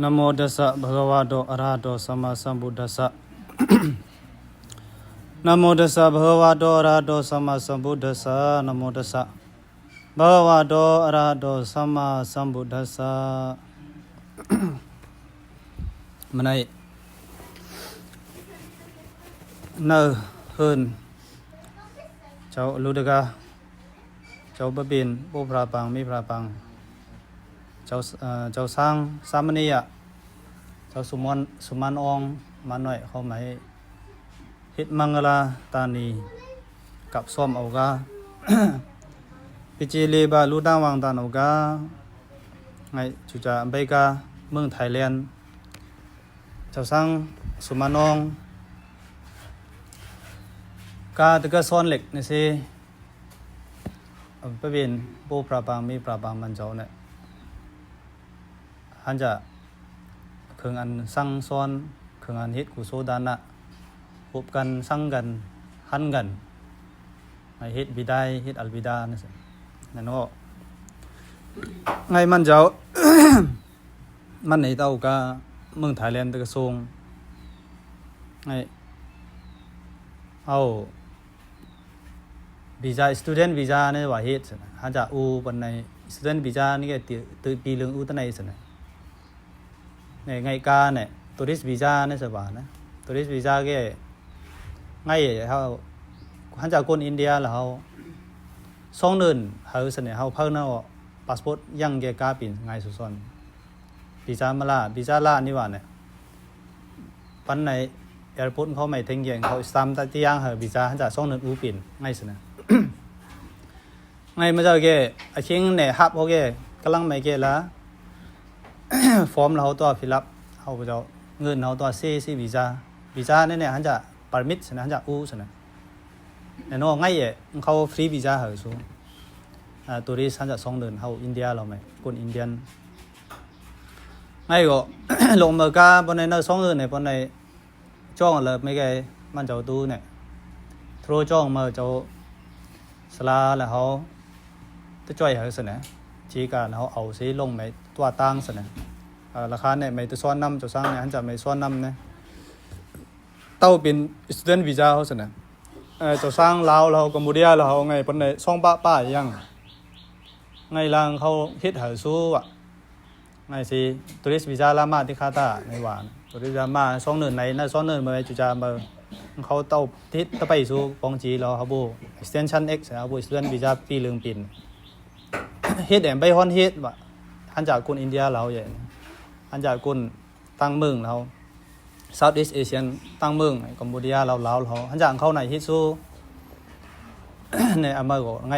นะโมตัสสะภะคะวะโตอะระหะโตสัมมาสัมพุทธัสสะนะโมตัสสะภะคะวะโตอะระหะโตสัมมาสัมพุทธัสสะนะโมตัสสะภะคะวะโตอะระหะโตสัมมาสัมพุทธัสสะมันไอ้เนอเฮินเจ้าลูดกาเจ้าบะบินโบพระปังมีพระปังเจ้าสร้างสามณีอ่ะเจ้าสุมานองมาหน่อยเขาหมายฮิตมังกลาตานีกับส้มเอากา พิจิเลบาลูดังวังตานเอากาไงจุจ่าเบกาเมืองไทยแลนด์เจ้าสร้างสุมานองกาตะกะซ้อนเหล็กนี่สิไปเป็นโบปราบางมีปราบางมันเจ้าเนี่ยฮันจะเครื่องอันสั่งซ้อนเครื่องอันฮิตกุโซดานะพบกันสั่งกันหันกันไอฮิตบิดาฮิตอัลบิดานี่สินั่นก็ไงมันเจ้า มันในเต้ากาเมืองไทยแลนด์ตะกะทรงไงเอาวีซ่า student visa เนี่ยว่าฮิตสินะฮันจะอูปันใน student visa นี่ก็ตื่นปีเรื่องอูตั้งในสินะเนี่ยไงกาเนี่ย tourist visa เนี่ยสบายนะ tourist visa ก็ไงเขาฮันจะคนอินเดียแล้วเขาส่งเงินเขาสิเนี่ยเขาเพิ่งเอาพาสปอร์ตยังแกกาปินไงสุดส่วนวีซ่ามาละวีซ่าละนี่ว่าเนี่ยปันในแอร์พอร์ตเขาไม่ทิ้งเงินเขาสามตัดที่ยังเหรอวีซ่าฮันจะส่งเงินอูปินไงสินะไงมาเจอแกไอ้ชิงเนี่ยฮับเขาแกกำลังไม่แกละฟอร์มเราตัวฟิลับเขาไปเจาเงินเราตัวซีวีซ่าเนี่ยฮันจะปาร์มิทสินะฮันจะอูสินะเนี่ยน้องไงเขาฟรีวีซ่าเหรอสูตัวนี้ฮันจะส่งเดินเขาอินเดียเราไหมคนอินเดียนไงก็ ลงมือกาบนในนั่งส่งเงินเนี่ยบนในจ้องเลยไม่แกมันเจ้าตู้เนี่ยโทรจ้องมาเจ้าสลาแล้วเขาจะจ่อยเหรอสินะจีการเขาเอาซีลงไม่ตัวตั้งสินะราคาเนี่ยไม่ตัวซ้อนน้ำจะสร้างเนี่ยฮันจะไม่ซ้อนน้ำเนี่ยเต้าเป็น student visa เขาสินะจะสร้างลาวเรากัมพูชาเราไงปนในซ่องป้ายังไงล่างเขาฮิตหาสู้อ่ะไงสิ tourist visa ลามาที่คาตาในหวาน tourist visa มาซ่องเนินในน่าซ่องเนินมาจุจามาเขาเต้าทิศตะไปสู้ปองจีเราเขาบู extension x เขาบู student visa ปีเรืองปินฮิตแอมไปฮอนฮิตว่ะฮันจากคนอินเดียเราอย่างฮันจากคนตั้งเมืองเรา Southeast Asian ตั้งเมืองกัมพูชาเราฮันจากเขาไหนฮิตสู้ เนี่ยอามาโกไง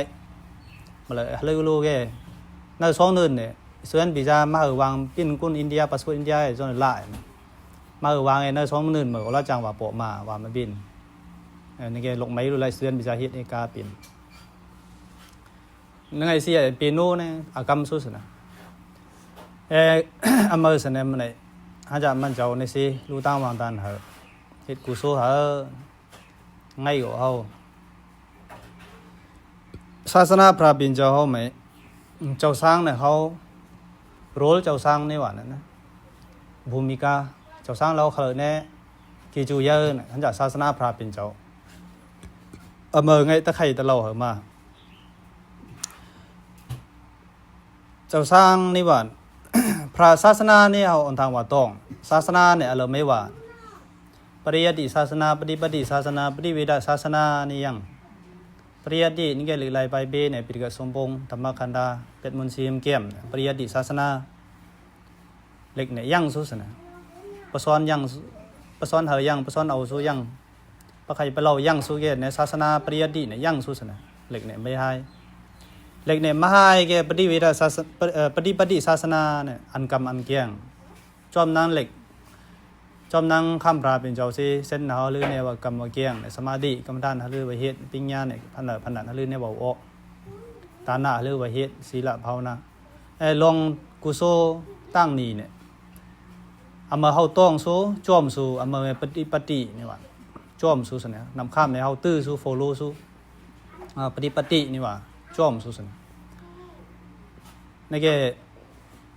มาเลยเลือกลูกแกน่าซ้อนเนินเนี่ยส่วนบีจามาวางปิ้นกุนอินเดียปัสสุอินเดียจนหลายมาวางไงน่าซ้อนเนินเหมือนเราจังว่าโปะมาว่ามาบินนี่แกลงไม้ดูไรส่วนบีจาฮิตในกาปินนั่งไงสิปีโน่เนี่ยอากรรมสุดนะอามาสเนี่ยมันไหนฮันจะมันเจ้าในสิรู้ตั้งวางตันเหรอฮิตกุศลเหรอไงก็เอาศาสนาพระบินเจ้าเขาไหมเจ้าสร้างเนี่ยเขาโรลเจ้าสร้างนี่หว่านั่นนะภูมิกาเจ้าสร้างเราเคยเนี่ยกิจูเยอะเนี่ยท่านจะศาสนาพระบินเจ้าเมื่อไงตะไคร่ตะเราเหรอมาเจ้าสร้างนี่หว่า พระศาสนาเนี่ยเอาอันทางว่าต้องศาสนาเนี่ยเราไม่ว่าปริยัติศาสนาปฏิบัติศาสนาปฏิเวทศาสนานี่ยังปริยัตินี่แกหลีกไล่ไปเบเนี่ยปิฎกสมพงษ์ธรรมคันดาเป็ดมนต์ซีมเกี่ยมปริยัติศาสนาเล็กเนี่ยยังสู้สนะประสอนยังประสอนเหยังประสอนเอาสู้ยังประใครไปเล่ายังสู้แกในศาสนาปริยัติเนี่ยยังสู้สนะเล็กเนี่ยไม่ให้เล็กเนี่ยมาให้แกปฏิเวทศาสปฏิบัติศาสนาเนี่ยอันกรรมอันเกี่ยงจอมนางเล็กจอมนางข้ามพระเป็นเจ้าซีเส้นหนาหรือเนี่ยว่ากรรมเกี่ยงสมาธิกรรมฐานหรือว่าเหตุปิญญาเนี่ยพันหรือเนี่ยว่าออกตาหน้าหรือว่าเหตุศีลภาวนาลองกุโซตั้งนี่เนี่ยเอามาเข้าต้องสู้จ้อมสู้เอามาปฏินี่ว่าจ้อมสู้สเนี่ยนำข้ามในเข้าตื้อสู้โฟโลสู้ปฏินี่ว่าจ้อมสู้สเนี่ยในแก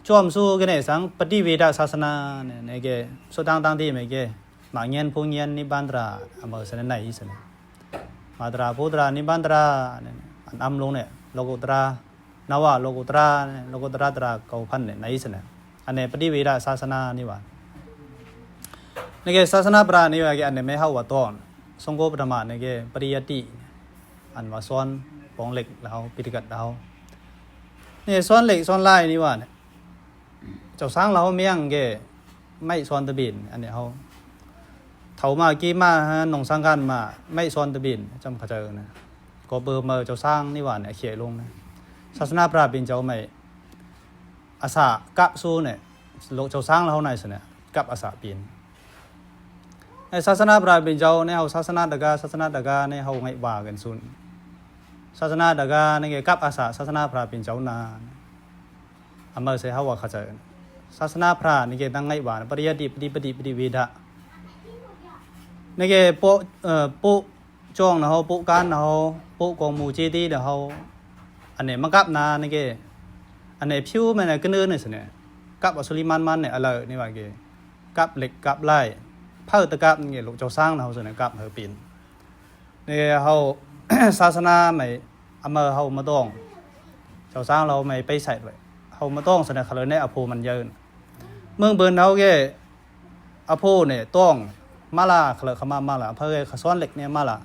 จอมสู้กันเนี่ยสังปฏิเวดศาสนาเนี่ยในเกสุดต่างที่ไม่เกมาเงียนพงเงียนนิบันตราอเมริกันไหนสินะมาตราพุตรานิบันตราเนี่ยอันอัมลงเนี่ยโลกุตรานาวาโลกุตราโลกุตราตราเก่าพันเนี่ยไหนสินะอันนี้ปฏิเวดศาสนานี่ว่าในเกศาสนาปราณีว่าเกอันนี้ไม่เข้าว่าต้นสงโกปรมาในเกปริยัติอันว่าซ้อนปองเหล็กเราปิฎกัดเราเนี่ยซ้อนเหล็กซ้อนลายนี่ว่าเนี่ยเจ้าสร้างเราเมียงเกไม่ซ้อนตะบินอันนี้เขาเถามากี้มาฮะหนองสร้างกันมาไม่ซ้อนตะบินจำเข้าใจนะก็เบอร์มาเจ้าสร้างนี่ว่าเนี่ยเขียนลงนะศาสนาปราบินเจ้าไม่อาสากับสู้เนี่ยเจ้าสร้างเราไหนสิเนี่ยกับอาสาบินศาสนาปราบินเจ้าเนี่ยเขาศาสนาดกาเนี่ยเขาไงว่ากันสุนศาสนาดกาเนี่ยกับอาสาศาสนาปราบินเจ้านาอเมริกันเขาว่าเข้าใจศาสนาพระนี่เกตั้งไงว่าปริยัติปฏิเวดะนี่เกปุจ้องนะเขาปุการนะเขาปุกองมูเจดีนะเขาอันนี้มังกับนานี่เกอันนี้ผิวมันเนี่ยก็เนื้อเนี่ยสิเนี่ยกับอัศริมันเนี่ยอะไรนี่ว่าเกกับเหล็กกับไล่เผ่าตะกับนี่ลูกเจ้าสร้างนะเขาสิเนี่ยกับเฮอปินนี่เขา ศาสนาไม่อเมริกันเขามาต้องเจ้าสร้างเราไม่ไปใส่เลยเขามาต้องสิเนี่ยเขาเลยเนี่ยอโภมันเยินเมืองเบิร์นเขาเกอโภเนี่ยต้องมาลาเขาเลยเขามาลาเพื่อเขาซ้อนเหล็กเนี่ยมาลา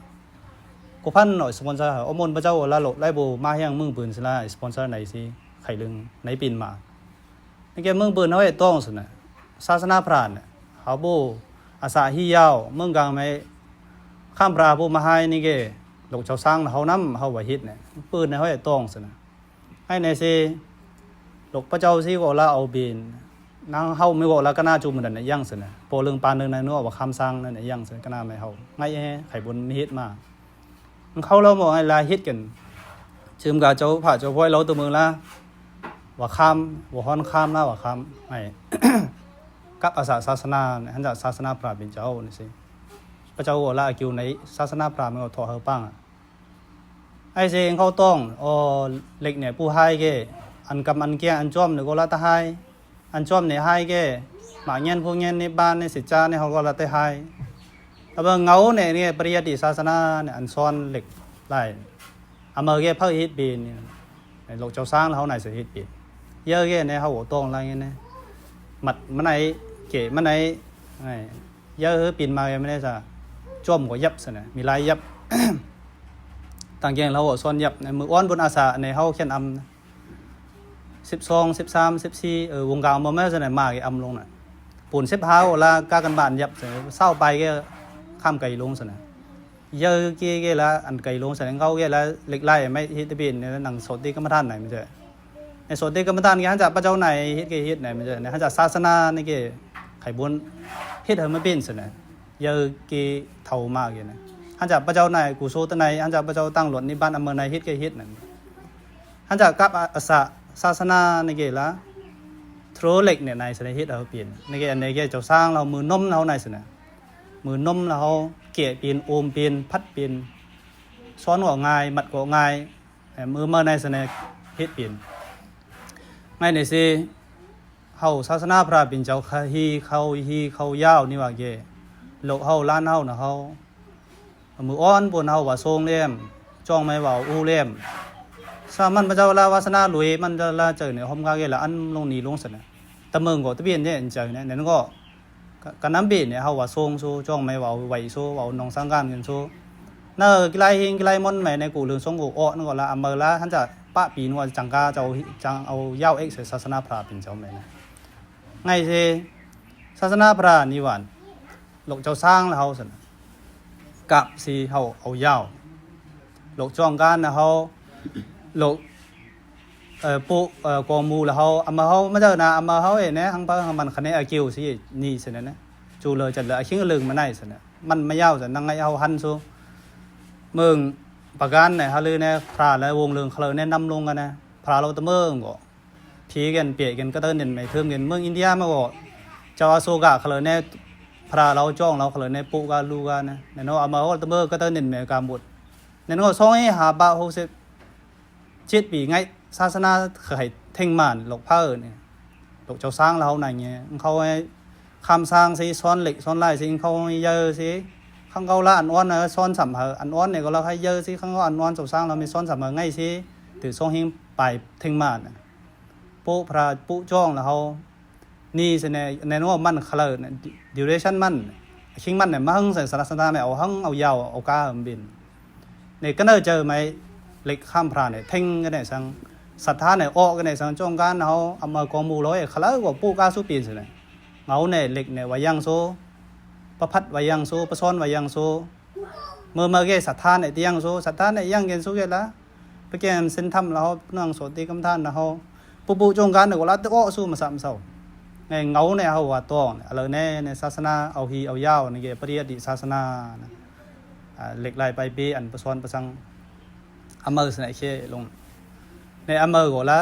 กูพันหน่อยสปอนเซอร์อมนพระเจ้าลาโลไล่โบมาให้ยังเมืองเบิร์นสิละสปอนเซอร์ไหนสิไข่ลึงไหนปินมานี่แกเมืองเบิร์นเขาเนี่ยต้องสิเนี่ยศาสนาพราหมณ์เนี่ยเขาโบอาสาฮิยาวเมืองกลางไม่ข้ามพระโบมาให้นี่แกลูกเจ้าสร้างเขาน้ำเขาไหวฮิตเนี่ยปืนเนี่ยเขาเนี่ยต้องสิเนี่ยให้ในสิลูกพระเจ้าสิก็ลาเอาบินนางเฮาไม่บอกแล้วก็น่าจูมันนั่นยังสินะโปเรื่องปานนึงในนู้นว่าคำสั่งนั่นยังสิก็น่าไม่เฮาไงไข่บุญมีฮิตมาเขาเราบอกให้ลาฮิตกันชื่อกับเจ้าพระเจ้าพ่อยเราตัวเมืองละว่าคำว่าฮ้อนคำละว่าคำไอ้ กับอาสาศาสนาฮันจะศาสนาพราหมณ์เป็นเจ้านี่สิพระเจ้าว่าละคิวในศาสนาพราหมณ์มันก็ถอดเฮาปังไอ้เสียงเขาต้องเหล็กเนี่ยผู้ให้แกอันกำอันเกียอันจ้อมเนี่ยก็ละตาให้อันชอบเนี่ยให้แกหมาเงี้ยพวกเงี้ยในบ้านในสิจาเนี่ยเขาก็ละเตให้แต่ว่าเงาเนี่ยปริยัติศาสนาเนี่ยอันซ้อนเหล็กไหลอเมริกันเพิ่งฮิตปีเนี่ยโลกเจ้าสร้างเขาไหนสิฮิตปีเยอะแยะเนี่ยเขาหัวตรงอะไรเงี้ยเนี่ยมัดมันไหนเก๋มันไหนเยอะปีนมาไม่ได้จ้ะจ้อมกว่ายับสินะมีลายยับ ต่างแยงเราหัวซ้อนยับในมืออ้อนบนอาสาในเขาเขียนอำ12 13 14วงการบ่แม่นซั่นน่ะมากี่อำลงน่ะปูน15ลากากันบ้านยับเศร้าไปก็ข้ามไกลลงซั่นน่ะเยอะเกละอันไกลลงซั่นเงาเกละเหล็กไล่ไม่ฮิตบินเนี่ยหนังสดที่กรรมฐานไหนมันจะในสดที่กรรมฐานนี่ฮันจะพระเจ้าไหนฮิตเกฮิตไหนมันจะฮันจะศาสนานี่เกไข่บุญฮิตเฮามาเป็นซั่นน่ะเยอะเกเท่ามากอยู่นะฮันจะพระเจ้าไหนกุโสตไหนฮันจะพระเจ้าตั้งหลวงนิบ้านอำเภอไหนฮิตเกฮิตนั่นฮันจะกับอาสาศาสนาในเกละทรเล็กเนี่ยในสนฮิตเราเปลี่ยนในเกในเกเจ้าสร้างเรามือนมเราในสนะมือนมเราเกะเปลี่ยนโอมเปลี่ยนพัดเปลี่ยนซ้อนก็ง่ายมัดก็ง่ายมือมาในสนะฮิตเปลี่ยนง่ายในสิเฮาศาสนาพระเป็นเจ้าฮีเขายาวนี่ว่าเกโลกเฮาล้านเฮานะเฮามืออ้อนบนเฮาว่าทรงเล่มจ้องไม่ว่าอูเล่มสามันพระเจ้าลาวาสนาลุยมันจะลาเจอเนี่ยหอมกาเกละอันลงนี่ลงสนะตะเมืองก็ตะเบียนเนี่ยเจอเนี่ยนั่นก็กันน้ำเบียนเนี่ยเขาว่าทรงโซจ้องไม่ว่าไหวโซว่าน้องสังการกันโซน่ากีฬาเฮงกีฬามอนใหม่ในกูเรื่องทรงกูอ้อนั่นก็ละอเมริละท่านจะป้าปีนว่าจังกาเจ้าจังเอาเย้าเอ็กซ์ศาสนาพระเป็นเจ้าแม่นะไงสิศาสนาพระนิวันหลกเจ้าสร้างแล้วเขาสนะกับสีเขาเอาเย้าหลกจ้องการนะเขาโลกปุกองมูแล้วเขาเอามาเขาไม่เจอนะเอามาเขาเองเนี่ยทั้งเพิ่งมันคะแนนอาคิวสินี่สินะจูเลยจัดเลยชิ้นกระลึงมาได้สินะมันไม่ยาวสินั่งไงเอาหันซูเมืองปากกันเนี่ยฮาลือเนี่ยพระแล้ววงเรืองเขาเลยเนี่ยนำลงกันนะพระเราตะเมืองก็ผีกันเปียกันก็เดินเด่นไม่เทิมเด่นเมืองอินเดียมาก็เจ้าโซกะเขาเลยเนี่ยพระเราจ้องเราเขาเลยเนี่ยปุกันลูกันนะเนี่ยเราเอามาเขาตะเมืองก็เดินเด่นไม่การบุตรเนี่ยเราส่งให้หาบาโฮเซจิตปีไงศาสนาเคยเท่งมันหลอกเพ้อเนี่ย lục cháu sang là hôm này nhỉ khâu kham sang xí son lịch son lại xí khâu dơ xí không câu là ăn oan là son sẩm hở ăn oan này có là hay dơ xí không có ăn oan cháu sang là mình son sẩm hở ngay xí từ son hình bài thinh mạnปูพระปูจ้องแล้วเขานี่สิเนี่ยในนู้นมันขลุ่นดิวเรชั่นมันคิงมันเนี่ยมันใส่สารสนามเนี่ยเอาหั่งเอายาวเอาก้าบินเนี่ยก็เนอเจอไหมเล็กข้ามพระเนี่ยทิ้งกันเนี่ยสังศรัทธาเนี่ยออกกันเนี่ยสังจ้องการเขาเอามากองมูร้อยขลุ่นกว่าปูก้าสู้ปีนสิเนี่ยเงาเนี่ยเล็กเนี่ยวายังโซประพัดวายังโซประซ้อนวายังโซเมื่อเกี่ยศรัทธาเนี่ยที่ยังโซศรัทธาเนี่ยยังเกินโซเกี่ยละไปเกี่ยเส้นทำแล้วนั่งสวดตีกำท่านแล้วปูจงการเนี่ยก็รัดโอ้สู้มาสามเสาในเงาเนี่ยเขาว่าตัวอะไรในศาสนาเอาฮีเอายาวในเกี่ยปริยัติศาสนาเหล็กไหลไปปีอันประสอนประสังอเมอร์สไนเช่ลงในอเมอร์ก็ละ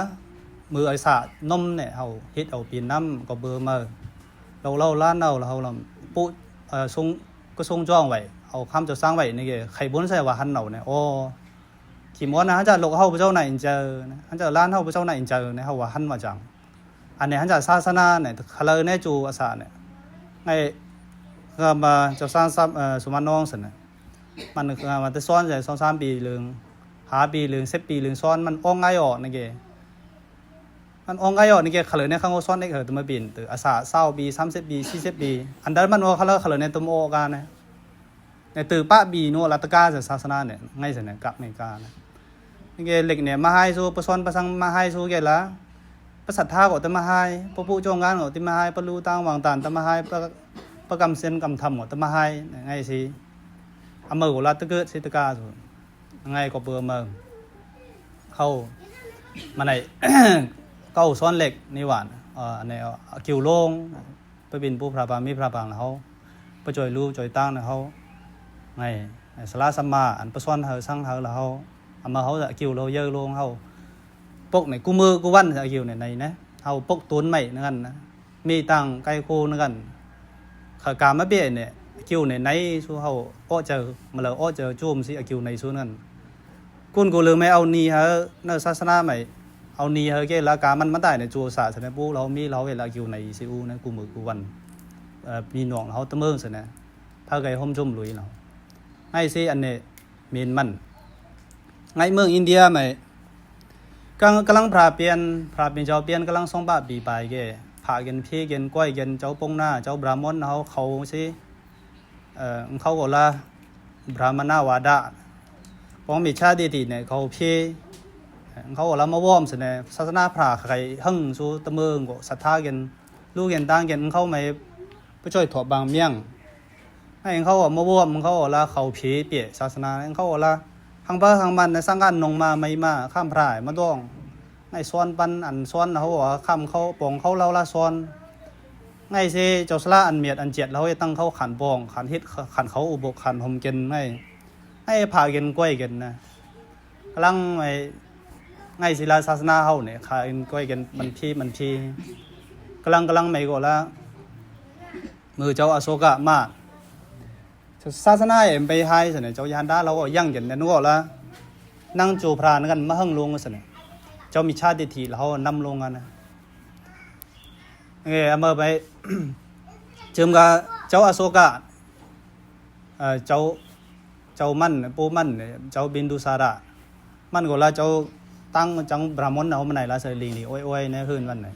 มือไอสะนมเนี่ยเขาฮิตเอาปีนน้ำก็เบอร์เมอร์เราล้านเราปูทรงก็ทรงจ้องไว้เอาคำจะสร้างไว้ในเกี่ยใครบุญใส่ว่าหันเราเนี่ยโอ้ขีมอนนะฮันจะหลกเข้าพระเจ้าไหนเจอฮันจะล้านเข้าพระเจ้าไหนเจอเนี่ยเขาว่าหันมาจังอันนี้ฮันจะศาสนาเนี่ยขลุ่นเนี่ยจูอาสาเนี่ยไงก็มาจะสร้างสมานน้องสินะมันมันจะซ้อนใจซ้อน3 ปีเรื่อง5 ปีเรื่อง10 ปีเรื่องซ้อนมันอ่องไงออกนี่เกมันอ่องไงออกนี่เกขลุ่นเนี่ยข้างเขาซ้อนได้ตัวมาบินตัวอาสา20 ปี30 ปี40 ปีอันนั้นมันว่าขลุ่นเนี่ยตัวโมกันเนี่ยในตื่นป้าบีโนรัตกาจากศาสนาเนี่ยไงสิเนี่ยกับเมกาเนี่ยนี่เกเหล็กเนี่ยมาให้สู้ประซ้อนประสังมาให้สู้เกละประสัทธาก็จะมาให้พระผู้จงการก็จะมาให้พระลูตังวางตานจะมาให้ประกรรมเส้นกรรมธรรมก็จะมาให้ไงสิอเมอร์ก็รัตเกิดสิตกาสุดไงก็เบอร์เมืองเข้ามาในเก้าซ้อนเหล็กนี่หวานในคิวโล่งไปบินผู้พระบางมีพระบางเขาไปจ่อยรูจ่อยตั้งเขาไงสลาสัมมาอันประซ้อนเขาสั่งเขาแล้วเขาเอามาเขาจะคิวเราเยอะลงเขาปกในกูมือกูวันจะคิวในนะเขาปกตุนใหม่นั่นนะมีตังไก่โคนั่นขาการมาเบี้ยเนี่ยคิวในสู้เขาอ้อเจอมาเลยอ้อเจอจุ่มสิคิวในสู้นั่นกุนกูลืมไม่เอานีฮะในศาสนาใหม่เอานีฮะเกี่ยละการมันได้ในจูศาสนาปูเรามีเราเวลาคิวในซิอูนะกูมือกูวันมีหน่วงเขาตะเมิงสินะถ้าไก่ห่มจุ่มลุยเราไอ้สิอันนี้มีนมันไงเมืองอินเดียไหมกำลังพาเปลี่ยนเจ้าเปลี่ยนกำลังส่งบาปีไปแกพากันพี่กันก้อยกันเจ้าปงหน้าเจ้าบรามอนเขาสิเขาบอกว่าบรามณาวาดะพอมีชาติดีเนี่ยเขาพี่เขาบอกว่ามาว่อมสิเนี่ยศาสนาพระใครหั่งสู้ตะเมืองก็ศรัทธากันลูกกันตั้งกันเขาไม่ไปช่วยถอดบางเมี่ยงให้เขาบอกมาว่อมเขาบอกว่าเขาผีเปียศาสนาเขาบอกว่าทางบ้านทางมันในสร้างการนงมาไม่มาข้ามพรายมาต้องในซ้อนปันอันซ้อนเขาบอกว่าข้ามเขาปองเขาเล่าละซ้อนไงสิเจ้าสละอันเมียดอันเจ็ดเราให้ตั้งเขาขันปองขันฮิตขันเขาอุบกขันหอมเกินให้พาเกินก้อยเกินนะกำลังไงศิลาศาสนาเขาเนี่ยขายก้อยเกินมันพี่กำลังไม่ก็ละมือเจ้าอโศกะมาศาสนาเอ็มไปให้สิเนี่ยเจ้ายันดาเราก็ยั่งเกินเนี่ยนึกออกละนั่งจูพรานกันมาหั่งลงกันสิเนี่ยเจ้ามีชาติทีเรานำลงกันนะเมื่อไปจึงกับเจ้าอโศกะเจ้ามันปูมันเจ้าบินดูสาระมันก็ละเจ้าตั้งจังบรามอนเอามาไหนละเสรีนี่โอ้ยเนี่ยคืนวันไหน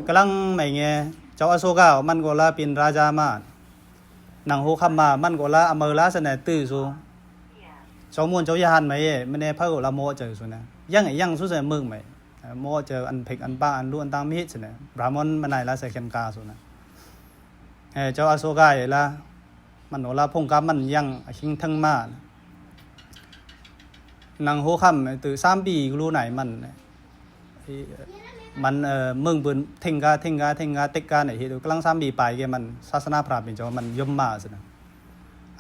กำลังไม่เงี้ยเจ้าอโศกะมันก็ละเป็นราชามาหนังหูคำมามันก็ละอเมราสเนี่ยตื้อสูเจ้ามวนเจ้ายานไหมไม่แน่พระก็ละโมเจอสูนะยังสู้เสมึงไหมโมเจออันเพ็กอันป้าอันล้วนตามมิตรเนี่ยบรามอนมันไหนละเสกเข็มกาสูนะเจ้าอโศกะละมันโอละพงกามันยังชิงทั้งมาหนังหูคำตื่3 ปีรู้ไหนมันเมืองปืนเทงกาเต็กกาไหนที่กำลัง3 ปีไปแกมันศาสนาพราหมณ์เป็นเจ้ามันย่อมมาสินะ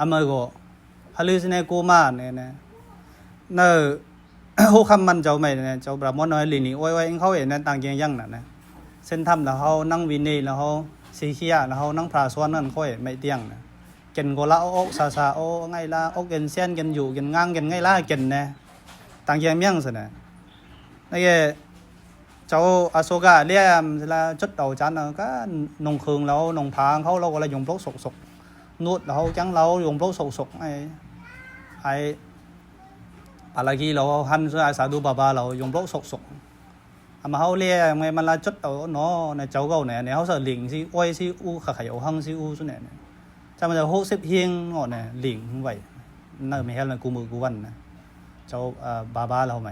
อเมริกาฮัลลิสเนกูมาเนี่ยนะเนอหูคำมันเจ้าไม่เนี่ยเจ้าบรามอนน้อยลีนี่โอ้ยเขาเห็นนั่นต่างยังยังนะเส้นทำแล้วเขานั่งวินีแล้วเขาซีเคียแล้วเขานั่งพระสวรรค์นั่นเขาเห็นไม่เตี้ยงนะเกินก็ละโอ๊กซาโอ้ไงละโอ๊กเกินเส้นเกินอยู่เกินง้างเกินไงละเกินนะต่างยังยังสินะนี่แก เจ้าอาโซกะเลี่ยมละจุดđầu chán nó có nông khương lâu nông phangเขาเราก็เลยยงปลอกสกนูดเราจังเรายงปลอกสกไอ้อะไรกี่เราหันอาสาดูบาบาเรายงปลอกสกmàเขาเลี่ยไงมันละจุดđầu nóในเจ้าเก่าเนี่ยเขาเสลิงสิอ้อยสิอูขาขยหังสิอูสุดเนี่ยจะมันจะโฮสิบเฮียงงอเนี่ยลิงไว้นั่นไม่ใช่เลยกูมือกูวันนะเจ้าบาบาเราไหม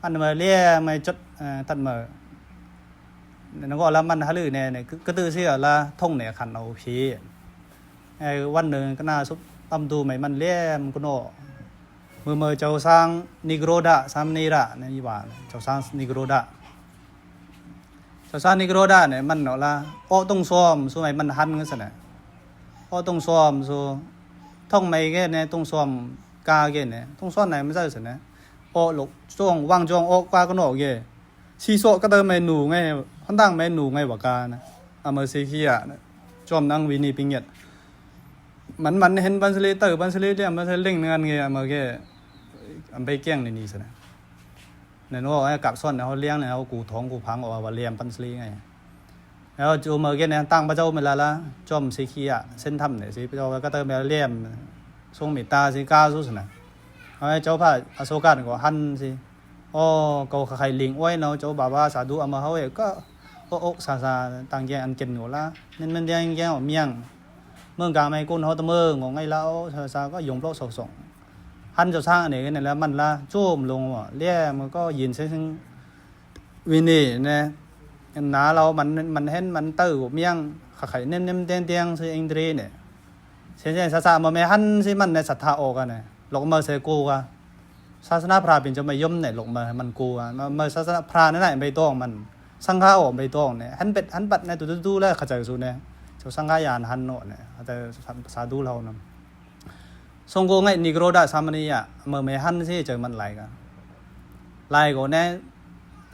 อันมาเลี่ยไม่จุดตัดมาnó gọi làมันฮะลือเนี่ยก็ตื้อเสียละท่งเนี่ยขันเอาพีไอ้วันหนึ่งก็น่าสุดตำดูไหมมันเลี่ยมก็โน่มือเจ้าสร้างนิโกรดะสามนีระเนี่ยยี่ว่าเจ้าสร้างนิโกรดะเจ้าสร้างนิโกรดะเนี่ยมันเนาะละโอ้ต้องซ้อมสู้ไหมมันหันกันสินะโอ้ต้องซ้อมสู้ท่องไม่แก่เนี่ยต้องซ้อมกาแก่เนี่ยต้องซ้อมไหนไม่ใช่สินะโอ้หลกช่วงว่างช่วงโอ้กว่าก็โน่แก่ชีโซก็เติมเมนูไงพันตั้งเมนูไงว่ากานะอเมริกีอ่ะจอมนั่งวินีปิงเงียดมันเห็นบันสลีเตอร์บันสลีเนี่ยมันเล่งเงินไงอเมริกาอันไปเกี้ยงในนี้สินะเนี่ยนู้นไอ้กับส่วนเนี่ยเขาเลี้ยงเนี่ยเขากูท้องกูพังออกว่าเลี้ยงบันสลีไงแล้วจูอเมริกาเนี่ยตั้งพระเจ้าเวลาละจอมสีขี้อ่ะเส้นทำเนี่ยสิพระเจ้าก็เติมเมเลี้ยมทรงมิตาสิก้าสุดสินะไอ้เจ้าพระอโศกาเนี่ยก็หันสิโอ้ก็ใครลิงไว้เนาะเจ้าบ่าวสาธุเอามาเขาเองก็อกซาต่างแยกอันเกินหัวละนั่นมันแยกเมียงเมืองกลางไม่กุ้นเขาตะเมืองของไงแล้วซาก็ยงโลกส่งหันเจ้าสร้างเนี่ยนี่แหละมันละจุ่มลงอ่ะเลี้ยมันก็ยินเส้นวินี่เนี่ยหนาเรามันเห็นมันตื้อเมียงไข่เน้มเตียงสิอินทรีเนี่ยเช่นซามาไม่หันสิมันในศรัทธาออกกันเนี่ยหลงมาเสกูกันศาสนาพราหมณ์จะไม่ย่อมเนี่ยหลงมามันกูอ่ะมาศาสนาพราหมณ์นั่นแหละไปต้องมันสังฆาออกไปต้องเนี่ยหันเป็ดหันปัดในตัวตู้แล้วขจายสูเนี่ยเจ้าสังฆายานหันโน่เนี่ยแต่สาธุเรานำทรงโกงไงนิโกรดาสามนีอ่ะเมื่อไม่หันสิเจอมันไหลกันไหลก็เนี่ย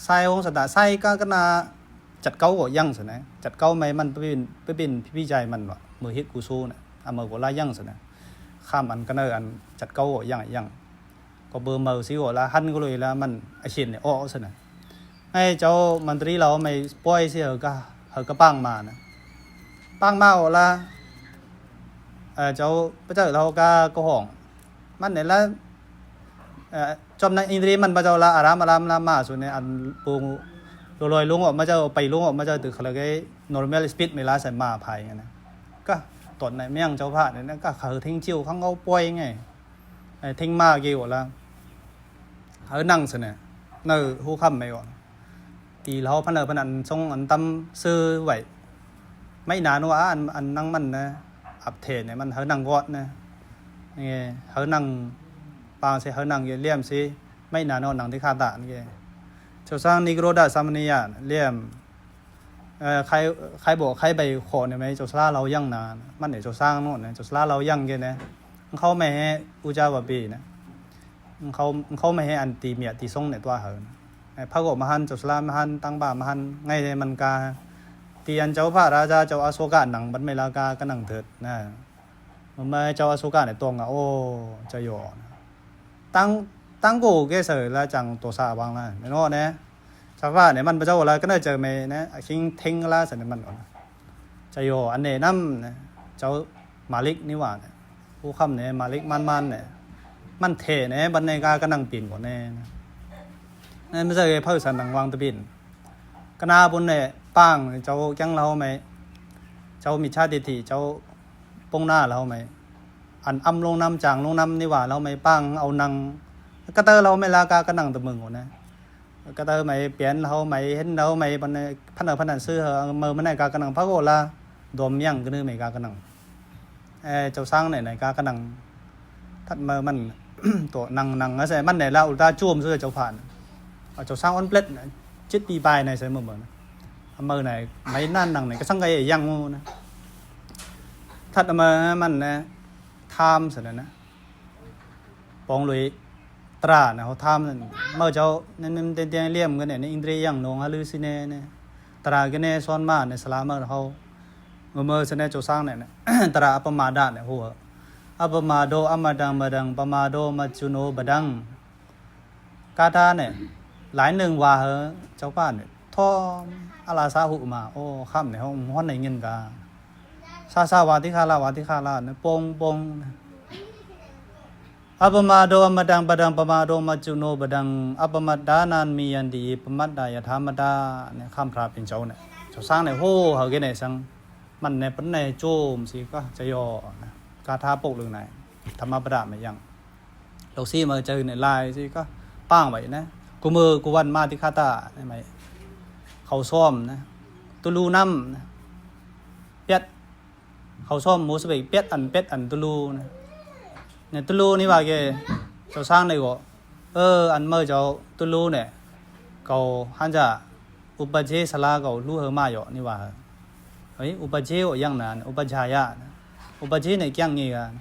ไส้องศาไส้ก็น่าจัดเก้าก็ยั่งสินะจัดเก้าไม่มันไปเป็นพี่ใจมันวะมือฮิตกูสู้เนี่ยเมื่อก็ไล่ยั่งสินะข้ามอันก็เนออันจัดเก้าก็ยั่งก็เบอร์มือสิว่าละหันก็เลยละมันไอเช่นเนี่ยอ้อสินะไอ้เจ้ามันตรีเราไม่ปล่อยเสียก็ปังมานะปังมาว่าละเจ้าพระเจ้าเราก็ห้องมันเนี่ยละจอมในอินทรีมันพระเจ้าละอารามมาส่วนในอันปูลอยลุงออกมาเจ้าไปลุงออกมาเจ้าตึกอะไรก็ normal speed ไม่ละใส่มาภัยนะก็ตอนในเมี่ยงเจ้าพระเนี่ยก็เขาทิ้งจิ้วข้างเขาปล่อยไงทิ้งมาเกี่ยวละเขานั่งสิเนี่ยเนื้อหูค่ำไม่ก่อนตีเราพันนันทรงอันตำซื้อไว้ไม่นานว่าอันนั่งมันนะอับเทนเนี่ยมันเขานั่งกอดนะนี่เขานั่งปางสิเขานั่งเลี่ยมสิไม่นานนั่งที่คาตานี่เจ้าสร้างนิโกรดาสามนียเลี่ยมใครบอกใครไปขอเนี่ยไหมเจ้าสร้างเรายั่งนานมันเนี่ยเจ้าสร้างโน่นเนี่ยเจ้าสร้างเรายั่งเนี่ยเขาไม่ให้อุจาวะปีนะเขาไม่ให้อันตีเมียตีส่งเนี่ยตัวเขาพระโกมหันเจ้าสลามหันตั้งบ่ามหันไงเลยมันกาตีอันเจ้าพระราชาเจ้าอโศกาหนังบัดไม่ลากาก็นั่งเถิดนะมันไม่เจ้าอโศกาเนี่ยตรงอ่ะโอ้จะหยอตั้งกูเกษรแล้วจังตัวซาบางละไม่รู้เนี่ยชาวบ้านเนี่ยมันพระเจ้าอะไรก็ได้เจอเมย์นะคิงทิ้งละสันมันจะหยออันเนี่ยน้ำเจ้ามาลิกนี่ว่าผู้คำเนี่ยมาลิกมันเนี่ยมันเทเนี่ยบันในกาก็นั่งปีนกว่าแน่นั่นไม่ใช่เพื่อสันดังวางตะบินกนาบนเนี่ยปังเจ้าจังเราไหมเจ้ามีชาติที่เจ้าปงหน้าเราไหมอันอ้ำลงน้ำจางลงน้ำนี่ว่าเราไหมปังเอานังก็เตอเราไม่ลากาก็นั่งตะมึงหัวนะก็เตอไหมเปลี่ยนเราไหมเห็นเราไหมบันในพันซื้อเมื่อมันในกากระนังพระโกลาดมยังก็นึกไม่กากระนังเจ้าสร้างไหนกากระนังทัดเมื่อมันตัวนังก็ใส่มันไหนเราอุลตราจุ่มซื้อเจ้าผ่านเจ้าสร้างอันเปล็ดจิตปีปลายในใส่เมื่อไหนไม่นั่นนังไหนก็สั่งไงยังงูนะทัดเมื่อมันนะทามเสร็จนะปองลุยตราเนี่ยเขาทามนั่นเมื่อเจ้านั่นเตียงเลี่ยมกันเนี่ยในอินทรียังนงฮาลือซิเน่เนี่ยตรากันเนี่ยซ้อนมาในสลามเมื่อเขาเมื่อเสนอเจ้าสร้างเนี่ยตราอัปมาดาเนี่ยหัวอัปมาโดอัมมาดังปมาโดมัจจุโนบดังกาธาเนี่ย หลายหนึ่งว่าเจ้าบ้านเนี่ยท่ออาลาซาหุมาโอ้ค่ำในห้องห้องในเงินกาซาวาที่คาลเนี่ยปงอัปมาโดมาดังบดังปมาโดมาจุโนบดังอัปมาดานันมียันดีปมัดดายธรรมดาเนี่ยข้ามพระเป็นเจ้าเนี่ยเจ้าสร้างเนี่ยโหเขาแกเนี่ยสังมันเนี่ยเป็นในโจมสิก็จะย่อกาทาปกเรื่องไหนธรรมประดาไม่ยังเราซี่มาเจอในลายสิก็ป้างไว้นะกูมือกูวันมาที่คาตาใช่ไหมเขาซ่อมนะตุลูน้ำนะเป็ดเขาซ่อมหมูสเปกเป็ดอันตุลูนะเนี่ยตุลูนี่ว่าแกเจ้าสร้างในก็อันเมื่อเจ้าตุลูเนี่ยเขาฮันจะอุปเจสลาเขาลู่เฮมาอยู่นี่ว่าเฮ้ยอุปเจอยังนั้นอุปชายะอุปเจเนี่ยแก่งงี้กัน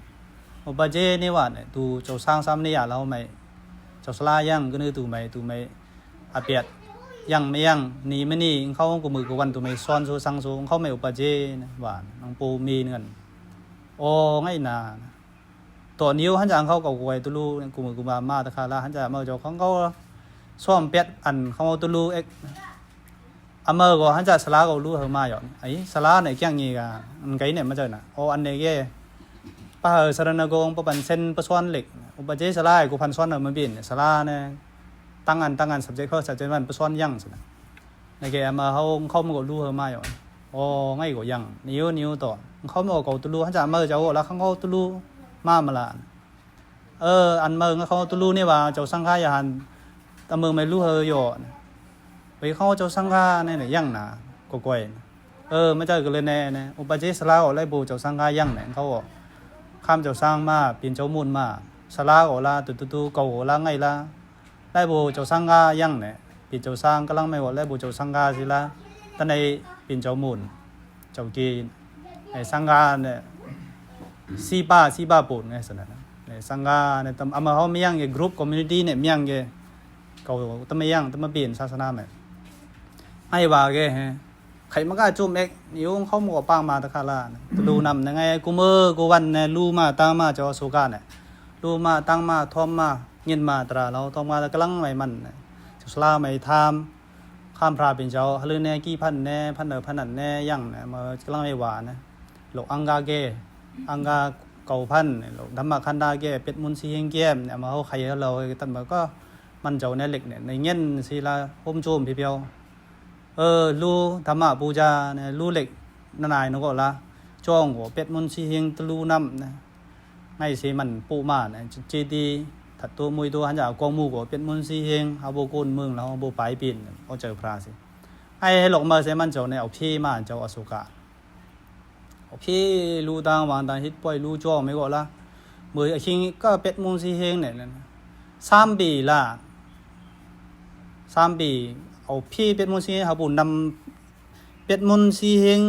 อุปเจนี่ว่าเนี่ยตูเจ้าสร้างซ้ำนี่อย่าเราไม่เจ้าสลายังก็นึกตูไม่อาเปียดยังไม่ยังนี่ไม่นี่เขากูมือกูวันตูไม่ซ้อนโซสังโซเขาไม่อุปเจนะว่าน้องปูมีเงินโอ้ง่ายนาตัวนิ้วฮันจะเขาเก่าไว้ตุลูกูมือกูมาตะคาละฮันจะเมื่อเจ้าของเขาซ่อมเป็ดอันเขาตุลูเอ็กอเมอร์ก็ฮันจะสลาก็รู้เฮมาอยู่ไอ้สลาเนี่ยแก่งงี้กันอันไกเนี่ยมาเจอน่ะโอ้อันเนี่ยแกป้าสารนกงปะปันเส้นปะซ้อนเหล็กอุปเจสลากูพันซ้อนมันบินสลาเนี่ยตั้งอัน subject เขา subject มันปะซ้อนยังสินะในแกมาเขามันก็รู้เฮมาอยู่โอ้ง่ายกว่ายังนิ้วต่อเขาไม่ก็ตุลูฮันจะเมื่อเจ้าแล้วเขาตุลูมาละอันเมืองเขาตุลูนี่ว่าเจ้าสังฆายานแต่เมืองไม่รู้เฮอยู่ไปเขาเจ้าสังฆาเนี่ยยังนะก็กวยไม่เจอกันเลยแน่อุปเจสลาอะไรบูเจ้าสังฆายังเนี่ยเขาข้ามเจ้าสร้างมาเปลี่ยนเจ้ามูลมาสลาโอลาตุเก่าโอลาไงละได้บูเจ้าสังฆายังเนี่ยเปลี่ยนเจ้าสร้างกำลังไม่หมดได้บูเจ้าสังฆาสิละตอนในเปลี่ยนเจ้ามูลเจ้ากีไอ้สังฆาเนี่ยซีบ้าปูนไงสนะเนี่ยสังฆาเนี่ยตำเขาไม่ยังไอ้กรุ๊ปคอมมูนิตี้เนี่ยไม่ยังไงเขาตำไม่ยังตำมาเปลี่ยนศาสนาไหมไอ้ว่าแกใครมันก็จุ่มเอ็กนิ้วเขาหมวกปังมาตะคาร่าดูนำยังไงกูมือกูวันเนี่ยลู่มาตั้งมาจอสุกาเนี่ยลู่มาตั้งมาทอมมาเงินมาตราเราทอมมาตะกลังไม่มันจุสลาไม่ทำข้ามพระเป็นเจ้าฮลือเนี่ยกี่พันแน่พันนันแน่ยังเนี่ยมากำลังไม่หวานนะหลกอังกาเกอังกาเก่าพันหลกธรรมคันดาเกเป็ดมุนซีเฮงแก้มเนี่ยมาเขาใครเราตั้งมาก็มันเจ้าเนี่ยเหล็กเนี่ยในเงี้ยศิลาพุ่มโจมเพียวลู่ธรรมะปูจาเนี่ยลู่เหล็กนายนก็ละจ้องหัวเป็ดมุนซีเฮงตะลู่น้ำนะไงสิมันปูมาเนี่ยจีดีถัดตัวมวยตัวหันจากกองมูก็เป็ดมุนซีเฮงเอาโบกุนเมืองแล้วเอาโบไปปีนเอาเจอพระสิให้หลอกมาเสมันเจ้าเนี่ยเอาพี่มาเจ้าอสุกะเอาพี่ลู่ต่างวางต่างฮิตปล่อยลู่จ้องไม่ก็ละมือไอ้คิงก็เป็ดมุนซีเฮงเนี่ย3 ปีละ3 ปีเอาพี่เป็ดมุนซีเขาบุญนำเป็ดมุนซีเฮง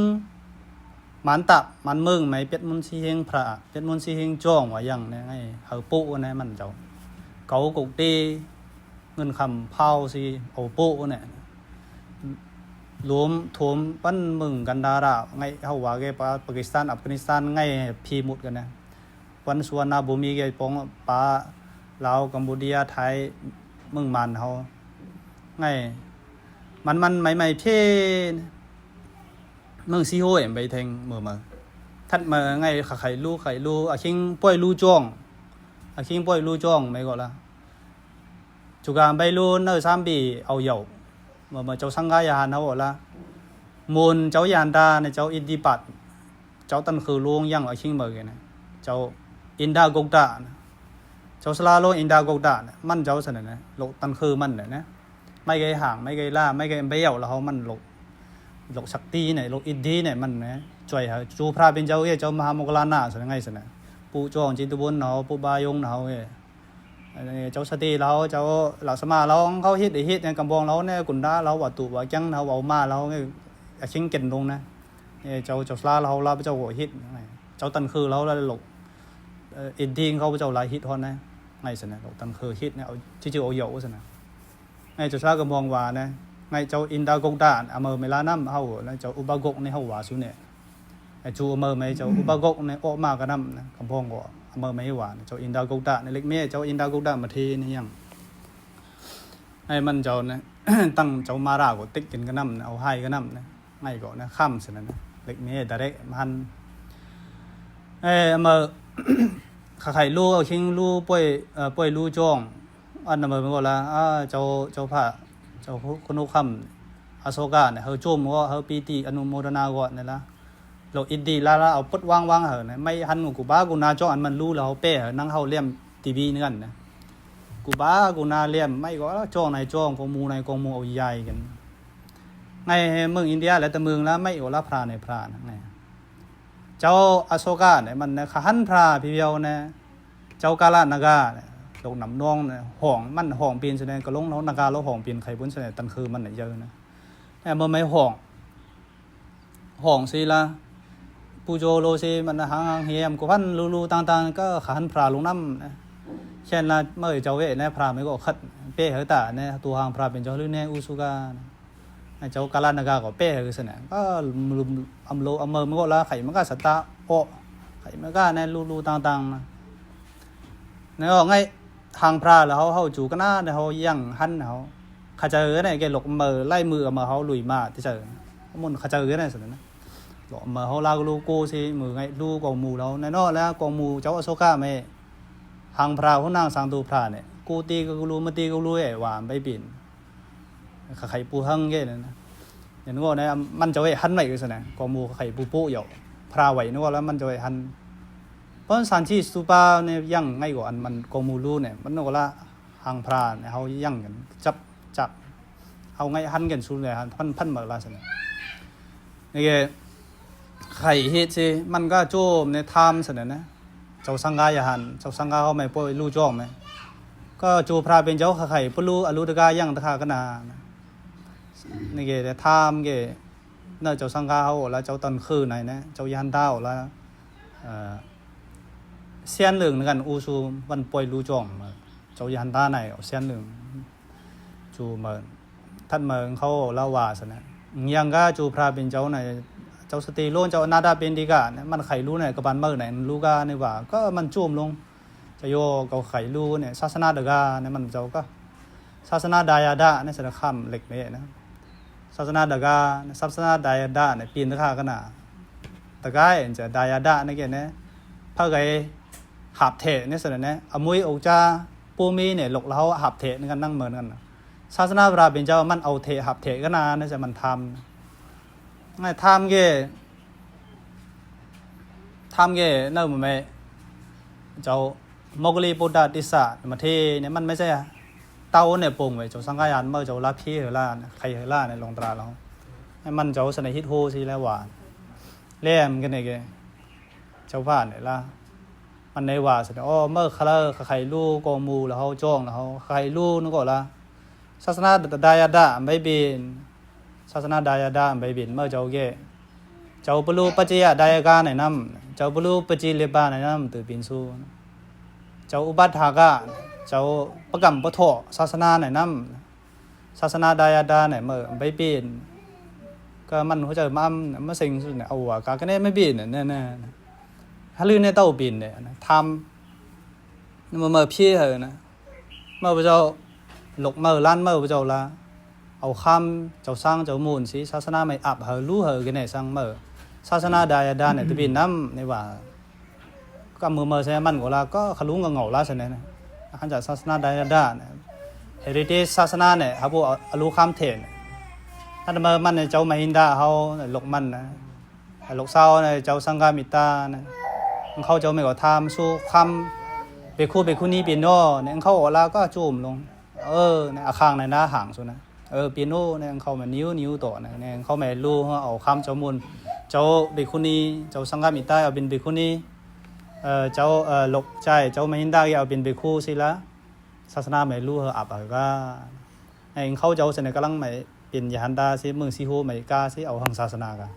มันตับมันเมืองไหมเป็ดมุนซีเฮงพระเป็ดมุนซีเฮงจ้องว่าอย่างเนี่ยไงเขาปุ๊เนี่ยมันเจ้าเกากุกตีเงินคำเผาสิเอาปุ๊เนี่ยรวมทวมปั้นเมืองกันดาราไงเขาว่าแกปากีสถานอัฟกานิสถานไงพีมุดกันนะวันสวนนาบุมีแกปองปาลาวกัมพูชาไทยเมืองมันเขาไงมันไม่เพ่เมืองซีโฮเอ็มไปแทงมือทัดมาไงไข่ลู่อาคิงป่วยลู่จ้องอาคิงป่วยลู่จ้องไม่ก็ละจุการไปลู่เนอ3 ปีเอาเหย่ามาเจ้าสังฆายานเขาบอกละมูลเจ้ายานดาในเจ้าอินดิปัตเจ้าตันคือลวงยังอาคิงเมื่อกี้นะเจ้าอินดากกดาเจ้าสลาโลอินดากกดามันเจ้าสนนะโลตันคือมันเนี่ยนะไม่ไกลห่างไม่ไกลล่าไม่ไกลเบี้ยวแล้วเขามันหลกสักตีเนี่ยหลกอินดีเนี่ยมันนะช่วยเขาจูพระเป็นเจ้าเจ้ามหาโมกลานาสนไงสนะปูจองจิตบุญเขาปูบายงเขาเจ้าสติเราเจ้าเหล่าสมาเราเขาฮิตเนี่ยกำบองเราเนี่ยกุนดาเราวัตถุว่าจังเราเอามาเราเนี่ยชิงเก่งลงนะเจ้าสลาเราเจ้าหัวฮิตเจ้าตันคือเราแล้วหลกอินดีเขาเจ้าลายฮิตฮอนนะไงสนะหลกตันคือฮิตเนี่ยเอาชื่อเอาเหยาสนะไงเจ้าชากำบองว่านะไงเจ้าอินดากกดาอเมอเมลาน้ำเขาแล้วเจ้าอุบากกในเขาว่าสุเนี่ยไอจูอเมอไม่เจ้าอุบากกในออกมากันน้ำนะกำบองก็อเมอไม่หวานเจ้าอินดากกดาในเล็กเมียเจ้าอินดากกดามาทีนี่ยัง ไอ้มันเจ้านะตั้งเจ้ามาราก็ติ๊กกินก็น้ำเอาให้ก็น้ำนะไงก็นะข้ามสินะเล็กนี้แต่เด็กมันมาใครรู้เอาชิงรู้ป่วยรู้จ้องอันนั้นมันก็ละเจ้าพระเจ้าคนนู้คำอโศกาเนี่ยเขาจุ่มก็เขาปีติอนุโมทนาก่อนนี่ละเราอินดีละเอาปดวางเหรอเนี่ยไม่หันกูบ้ากูนาจ้องอันมันรู้แล้วเขาเป้เหรอนั่งเขาเลี่ยมทีวีนี่กันนะกูบ้ากูนาเลี่ยมไม่ก็จ้องในจ้องกองมูในกองมูเอาใหญ่กันในเมืองอินเดียและแต่เมืองแล้วไม่โอละพระในพระนะไงเจ้าอโศกาเนี่ยมันนะขันพระพิเวลเนี่ยเจ้ากาลนากาลงน้ำนองเนี่ยห่องมันห่องปีนแสดงก็ลงแล้วนากาแล้วห่องปีนไข่บุญแสดงตันคือมันเนี่ยเยอะนะแต่เมื่อไม่ห่องสิละปูโจโลสิมันหางเฮียมกูพันรูต่างๆก็ขันพระลงน้ำนะเช่นละเมื่อเจ้าเวเนี่ยพระไม่ก็ขัดเป้เหอตาเนี่ยตัวหางพระเป็นเจ้าหรือเนี่ยอุสุกาเจ้ากาลนากาก็เป้เหอสนะก็อำโลอำเมอมันก็ละไข่มันก็สตาโอไข่มันก็เนี่ยรูต่างๆนะเนี่ยไงทางพระแล้วเขาจูกันหน้าเขายั่งหันเขาข้าเจอเนี่ยแกหลอกมือไล่มือมาเขาลุยมาที่เจอมันข้าเจอเนี่ยสุดนะหลอกมือเขาลากลูกูสิมือไงลูกองมูแล้วในนอกแล้วกองมูเจ้าอโศกาไม่ทางพระเขานั่งสังตูพระเนี่ยกูตีก็รู้มาตีก็รู้หวานไปปิ่นไข่ปูหั่งแค่นั้นนะอย่างนู้นเนี่ยมันจะไว้หันไหนกันสินะกองมูไข่ปูปูอยู่พระไหวนู้นแล้วมันจะไว้หันเพราะสันที่สุปาเนี่ยยั่งง่ายกว่าอันมันกมูรูเนี่ยมันก็ละหางพรานเขายั่งกันจับเอาง่ายหันกันสุดเลยพันเหมือนละสินี่แกไข่เฮ็ดสิมันก็โจมในทามสินะเจ้าสังกายหันเจ้าสังกาเขาไม่ป่วยรู้จ้องไหมก็จูพระเป็นเจ้าไข่ปลู่อรุตกายั่งตะคากนานี่แกแต่ทามแกเนื้อเจ้าสังกาเขาแล้วเจ้าตันคือไหนนะเจ้ายันดาวแล้วเสียนเหลืองเหมือนกันอูซูวันป่วยรู้จ่องมาเจ้ายันตาไหนเสียนเหลืองจูมาท่านมาเขาเล่าว่าสินะยังก็จูพระเป็นเจ้าไหนเจ้าสติโลนเจ้านาดาเป็นดีกาเนี่ยมันไข่รู้ไหนกับบันเมื่อไหนรู้กาในว่าก็มันจุ่มลงจะโยกับไข่รู้เนี่ยศาสนาเดกาเนี่ยมันเจ้าก็ศาสนาดายาดาเนี่ยสารคำเหล็กเนี่ยนะศาสนาเดกาศาสนาดายาดาเนี่ยปีนตะขากันนะตะกายจะดายาดาเนี่ยแกเนี่ยพระไก่หับเถะเนี่ยสินะอมุยอุจาปูมีเนี่ยหลกเล้าหับเถะนี่กันนั่งเหมือนกันศาสนาพระเป็นเจ้ามันเอาเถะหับเถะก็นานนี่จะมันทำไงทำเกี่เนิ่มไหมเจ้ามกลีปุตตะติสะมาเทเนี่ยมันไม่ใช่เต้าเนี่ยปุ่งไว้เจ้าสังฆานเมื่อเจ้ารับพี่เหล่าใครเหล่าเนี่ยลงตราเราให้มันเจ้าสนัยฮิตโฮสิแล้วหวานเล่มกันเนี่ยแกเจ้าผ่านเนี่ยละมันในว่าสิเมื่อใครรู้กองมูแล้วเขาจ้องแล้วเขาใครรู้นึกก่อนละศาสนาดายาดาไม่บินศาสนาดายาดาไม่บินเมื่อเจ้าเกเจ้าปลูปัจจัยดายากาในน้ำเจ้าปลูปัจจัยเลบาในน้ำตื่นบินสู้เจ้าอุบัติหากะเจ้าประกำประโถศาสนาในน้ำศาสนาดายาดาในเมื่อไม่บินก็มันหัวใจมั่มเมื่อสิ่งสุดเนี่ยเอาว่ากากันเนี่ยไม่บินเนี่ยถ้าลื่นในเต้าบินเนี่ยทำเมื่อพี่เหรอนะเมื่อพระเจ้าหลกเมื่อล้านเมื่อพระเจ้าละเอาคำเจ้าสร้างเจ้ามูลสิศาสนาไม่อับเหรอรู้เหรอกันเนี่ยสร้างเมื่อศาสนาดายาดาเนี่ยจะบินน้ำในว่าก็เมื่อใช่มันก็ละก็ขลุ่งกับเหงาละใช่ไหมนะขันจากศาสนาดายาดาเนี่ยเฮริเทศศาสนาเนี่ยครับพวกอรุคำเทนถ้าเมื่อมันเนี่ยเจ้ามาฮินดาเขาหลกมันนะหลกเศร้าเนี่ยเจ้าสังฆามิตานะเขาเจ้าไม่ก็ทำสู้คำไปคู่นี้ปีโน่เนี่ยเขาออกแล้วก็จุ่มลงเนี่ยอาคางในหน้าห่างสุดนะปีโน่เนี่ยเขามานิ้วต่อเนี่ยเขาไม่รู้ว่าเอาคำเจ้ามูลเจ้าไปคู่นี้เจ้าสังฆามิตาเอาเป็นไปคู่นี้เจ้าหลกใจเจ้าไม่ฮินดาเอาเป็นไปคู่สิละศาสนาไม่รู้เหรออับก็ไอ้เขาเจ้าเสนอกำลังไม่เป็นยานดาสิเมืองซีโฮไม่กล้าสิเอาทางศาสนากัน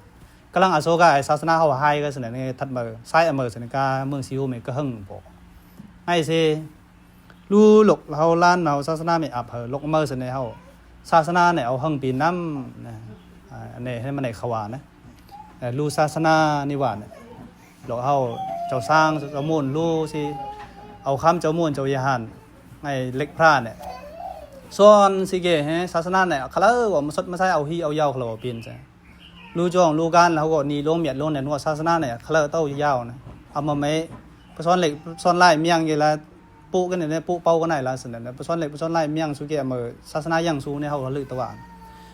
กำลังอโศกศาสนาเขาให้ก็เสนอในทัดเบอร์ไซอเมอร์เสนอกาเมืองซิวเมก็หึงบอกไอ้สิรู้หลกเขาล้านเราศาสนาไม่อับเหรอหลกเมอร์เสนอเขาศาสนาเนี่ยเอาหึงปีน้ำนะอันนี้ให้มันในขวานะรู้ศาสนานี่ว่าเนี่ยหลกเขาเจ้าสร้างเจ้ามูลรู้สิเอาคำเจ้ามูลเจ้ายาหันไอ้เล็กพระเนี่ย ส่วนสิเกฮศาสนาเนี่ยเขาเล่าว่ามันสดมาใช้เอาฮีเอายาวเขาเปลี่ยนใช่รู้จงรู้การแล้วก็นี่ลงเมียดลงเนี่ยว่าศาสนาเนี่ยเขาเล่าเต้ายาวนะเอามาไม่ประซ้อนเหล็กซ้อนไล่เมียงกี่ละปูกันเนี่ยปูเป้ากันไหนละสิเนี่ยประซ้อนเหล็กประซ้อนไล่เมียงสุเกมือศาสนายังสูเนี่ยเขาลือตะวัน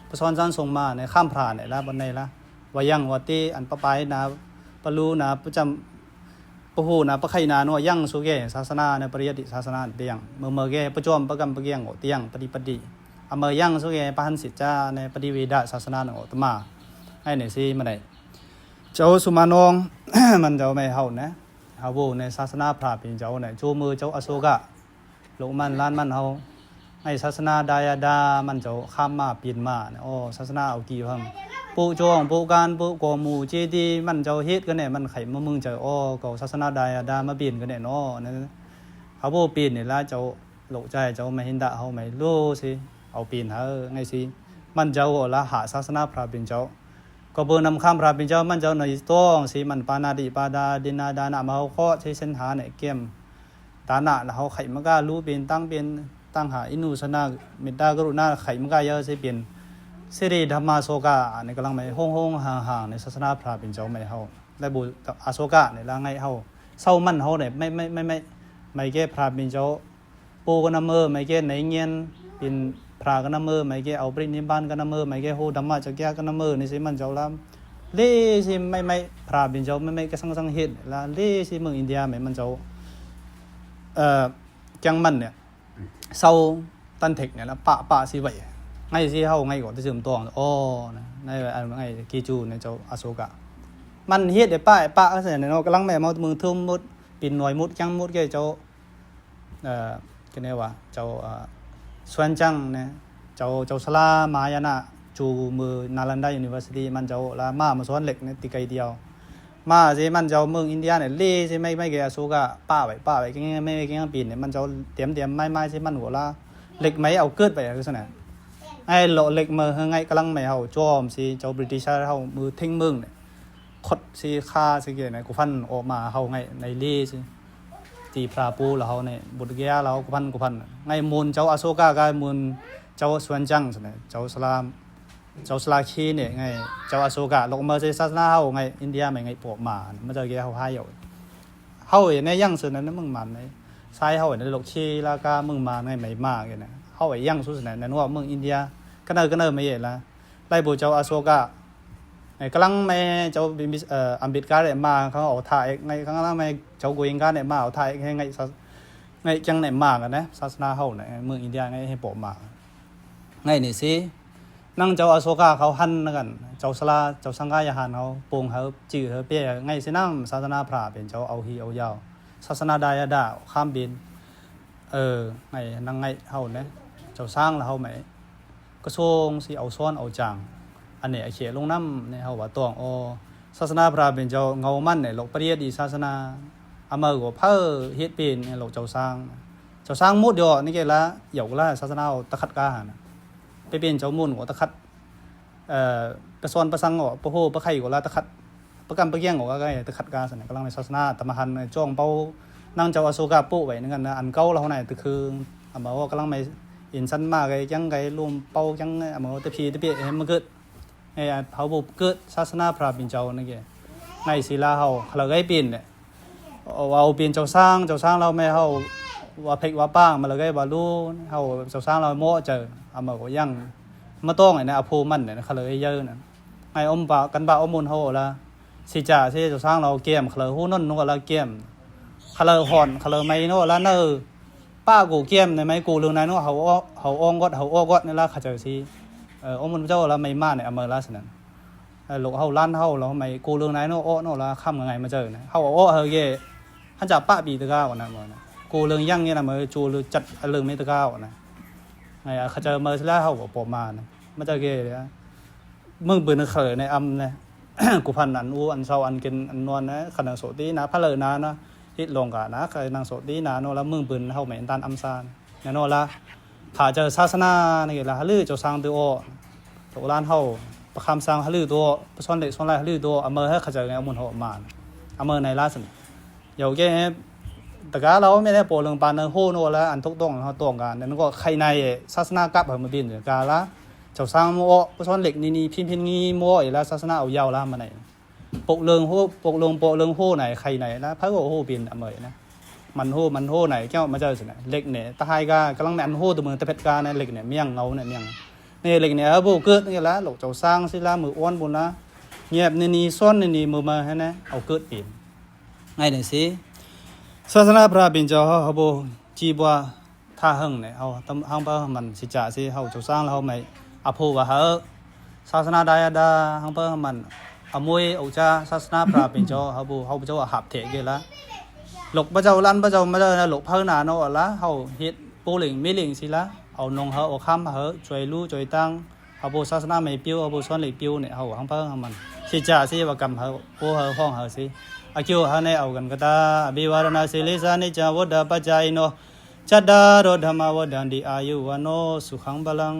ประซ้อนจันทรงมาเนี่ยข้ามผ่านเนี่ยละบนในละว่ายังว่าตีอันปะไปนะปะลูนะประจำปะหูนะปะไข่นาโนยังสุเกศาสนาเนี่ยปริยัติศาสนาเตียงเมื่อเกประจอมประกำประเกียงโอเตียงปฏิปฏิอเมยังสุเกปะหันสิจ้าในปฏิวิดาศาสนาโอตมาให้เนี่ยสิมาไหนเจ้าสุมานง มันเจ้าไม่เฮานะเฮาโบในศาสนาพระเป็นเจ้าเนี่ยจูมือเจ้าอโศกะลงมันล้านมันเฮาให้ศาสนาดายาดามันเจ้าข้ามมาเปลี่ยนมาเนี่ยโอ้ศาสนาเอากี่พังปูจงปูการปูกอมูเจดีมันเจ้าเฮ็ดกันเนี่ยมันไขมามึงเจ้าอ้อเก่าศาสนาดายาดามาเปลี่ยนกันเนี่ยเนาะนั่นเฮาโบเปลี่ยนเนี่ยละเจ้าโลใจเจ้าไม่เห็นดะเฮาไม่รู้สิเอาเปลี่ยนเฮาไงสิมันเจ้าละหาศาสนาพระเป็นเจ้าก็เบอร์นำข้ามพระเป็นเจ้ามันเจ้าในต้องสิมันปานาดิปาดาดินาดานะมาเฮาเคาะใช้เส้นหาเนี่ยเกมตาหน้าแล้วเฮาไขมันก็รู้เป็นตั้งหาอินุสนาเมตตากรุณาไขมันก็เยอะสิเป็นสิริธรรมโศกะในกำลังไม่ห้องห่างในศาสนาพระเป็นเจ้าไม่เฮาได้บุอโศกะในละไงเฮาเศร้ามันเฮาเนี่ยไม่แก้พระเป็นเจ้าปูกันนำมือไม่แก้ในเงียนเป็นพระกันนำมือไม่แก้เอาปรินิพพานกันนำมือไม่แก้โหธรรมะจักรยากันนำมือนี่สิมันเจ้าละเล่สิไม่พระเป็นเจ้าไม่กระสังเหตุละเล่สิเมืองอินเดียไม่มันเจ้าจังมันเนี่ยเศร้าตันเทคเนี่ยละปะสิไว้ไงสิเฮาไงก็จะเสริมตัวอ๋อนะในอันไงกีจูในเจ้าอโศกะมันเฮ็ดได้ปะก็ซั่นเนาะกำลังแม่มามือทุ่มมุดปิ่นหน่วยมุดจังมุดแกเจ้าก็เนี่ยว่าเจ้าสวนจังเนี่ยเจ้าสลามายานะจูมือนาลันดายูนิเวอร์ซิตี้มันเจ้าละมาสอนเหล็กเนี่ยติไกเดียวมาสิมันเจ้าเมืองอินเดียเนี่ยเล่สิไม่แกอโศกะป้าไว้แกไม่แกปีนเนี่ยมันเจ้าเตรียมไม่สิมันหัวละเหล็กไม่เอาเกิดไปคือซั่นน่ะไอ้โลเล็กมือไงกำลังไม่เฮาจอมสิเจ้าบริติชเฮามือทิ้งมึงเนี่ยคดสิค่าสิเกเนี่ยกูฟันออกมาเฮาไงในลีสิตีพระปูแล้วเฮาเนี่ยบุตรแก่แล้วกูพันไงมูลเจ้าอโศกะกายมูลเจ้าสวนจังซั่นน่ะเจ้าสลาคีเนี่ยไงเจ้าอโศกะลงมาสิศาสนาเฮาไงอินเดียไม่ไงปอกมามันจะแก่เฮาหายอยู่เฮาเนี่ยยังซื่อนั้นมึงมันในซ้ายเฮาเนี่ยลกชีลากามึงมาไงไม่มากเนี่ยเฮาไอ้ยังสุดนั่นนั่นว่าเมืองอินเดียก็เนอไม่เห็นละไล่บุเจ้าอโศกะไอ้กำลังไม่เจ้าอัมบิดการเนี่ยมาเขาเอาถ่ายไงกำลังไม่เจ้ากุยการเนี่ยมาเอาถ่ายไงจังเนี่ยมากันนะศาสนาเฮาเนี่ยเมืองอินเดียไงให้ปกมาไงนี่สินั่งเจ้าอโศกะเขาหันกันเจ้าสลาเจ้าสังฆายานเขาปงเขาจื่อเขาเปี้ยไงสินั่งศาสนาพระเป็นเจ้าเอาฮีเอายาวศาสนาดายาดาข้ามบินไงนั่งไงเฮาเนี่ยเจ้าสร้างแล้วเฮาไหมก็ทรงสิเอาซ้อนเอาจางอันนี้ไอ้เขียลงน้ำเนี่ยเฮาว่าตองอ๋อศาสนาพระเป็นเจ้าเงามันเนี่ยหลกปริยัติศาสนาอเมริกาเพ้อเฮ็ดเป็นหลกเจ้าสร้างมุดเดียวนี่แกละหยกละศาสนาตะขัดกาหานะไปเป็นเจ้ามุ่นหัวตะขัดประซ้อนประสังหัวประโหประไข่หัวละตะขัดประกำประเกียงหัวก็ไงตะขัดกาสันกำลังในศาสนาตะมหันจ้องเป้านั่งเจ้าอโศกะปุ๊ไว้นั่นกันนะอันเก่าเราไหนตะคืออเมริกากำลังไม่อินสันมากไงจังไงรวมเป้าจังอเมริกาตะพีเห็นมันเกิดไอ้เขาบุกเกิดศาสนาพระเป็นเจ้านั่นแกในศิลาเฮาเราไงปีนเนี่ยเอาปีนเจ้าสร้างเราไม่เฮาว่าเพกว่าป้างมาเลยว่ารู้เฮาเจ้าสร้างเราโม่เจอเอามาก็ยังมาต้องไอ้นะอภูมันเนี่ยเขาเลยเยอะน่ะไอ้อมปะกันบะอมมุนเฮาละสิจ่าสิเจ้าสร้างเราเกมเขาเลยฮู้นั่นนู่นละเกมเขาเลยหอนเขาเลยไม่นู่นละเนอป้ากูเกมในไม้กูเรื่องนั้นนู่นเขาอ้องกดนี่ละเขาเจอสิอมมุนเจ้าละไม่มาเนี่ยอเมริกาสินั่นลูกเฮาล้านเฮาเราไม่กูเรื่องนั้นนู่นอ้อนู่นละค่ำยังไงมาเจอเนี่ยเฮาอ้อเฮยเย่ท่านจะป้าปีตะก้าวนะมันกูเรื่องยังเนี่ยนะมือจูเรื่องจัดเรื่องไม่ตะก้าวนะไงเขาเจอมือแล้วเขาบอกปมานะมาเจอเกย์เลยมึงปืนเขยในอัมเนี่ยกูพันอันอูอันเศร้าอันกินอันนวลนะขนาดโสตีนะพระเลยนะฮิตลงกะนะเคยนางโสตีนะโนละมึงปืนเขาเหม็นตันอัมซานเนี่ยโนละถ้าเจอศาสนาเนี่ยละฮลือเจ้าสร้างตัวตัวร้านเขาประคำสร้างฮลือตัวประชอนเด็กชอนไรฮลือตัวอเมอให้เขาเจอไงมุนหัวมาอเมอในล่าสุดเดี๋ยวแก แต่ก็เราไม่ได้โปรเรื่องปานโฮโนแล้วอันทุกต้องเขาตรงกันนั่นก็ใครในศาสนากับเหมือนดินกาละเจ้าสร้างโมผู้สอนเหล็กนี่พินงี้โมอีแล้วศาสนาเอายาวละมาไหนปกเรื่องโฮปกเรื่องโฮไหนใครไหนนะพระก็โฮบินอเมยนะมันโฮไหนเจ้ามาเจอสินะเหล็กเนี่ยตาไฮกากำลังแมนโฮตัวมือตะเพชรกาในเหล็กเนี่ยเมี่ยงเงาเนี่ยเมี่ยงนี่เหล็กเนี่ยโบเกิดนี่ละหลกเจ้าสร้างสิละมืออ้วนบุญละเงียบนี่ซ้อนนี่มือมาฮะนะเอาเกิดปีนไงเนี่ยสิศาสนาพระบินเจ้าเขาโบจีบัวท่าหึงเนี่ยเขาทำห้องเปิ้ลมันสิจ่าสิเขาเจ้าสร้างเขาไม่อภูว่าเขาศาสนาใดดาห้องเปิ้ลมันอมวยอุจาศาสนาพระบินเจ้าเขาโบเขาเจ้าหับเถกละหลกพระเจ้าลั่นพระเจ้ามาเจอนะหลกเพิ่นนาโนละเขาเฮ็ดปูหลิงมิหลิงสิละเอานงเขาเอาข้ามเขาช่วยรู้ช่วยตั้งเขาโบศาสนาไม่ปิ้วเขาโบซ้อนเหล็กปิ้วเนี่ยเขาห้องเปิ้ลมันสิจ่าสิว่ากำเขาปูเขาห้องเขาสิอาคิวฮาในเอากันก็ตาอภิวารณาสิลิสานิจาวดาปัจจายโนจัดดารธรรมวดันดีอายุวโนสุขังบาลัง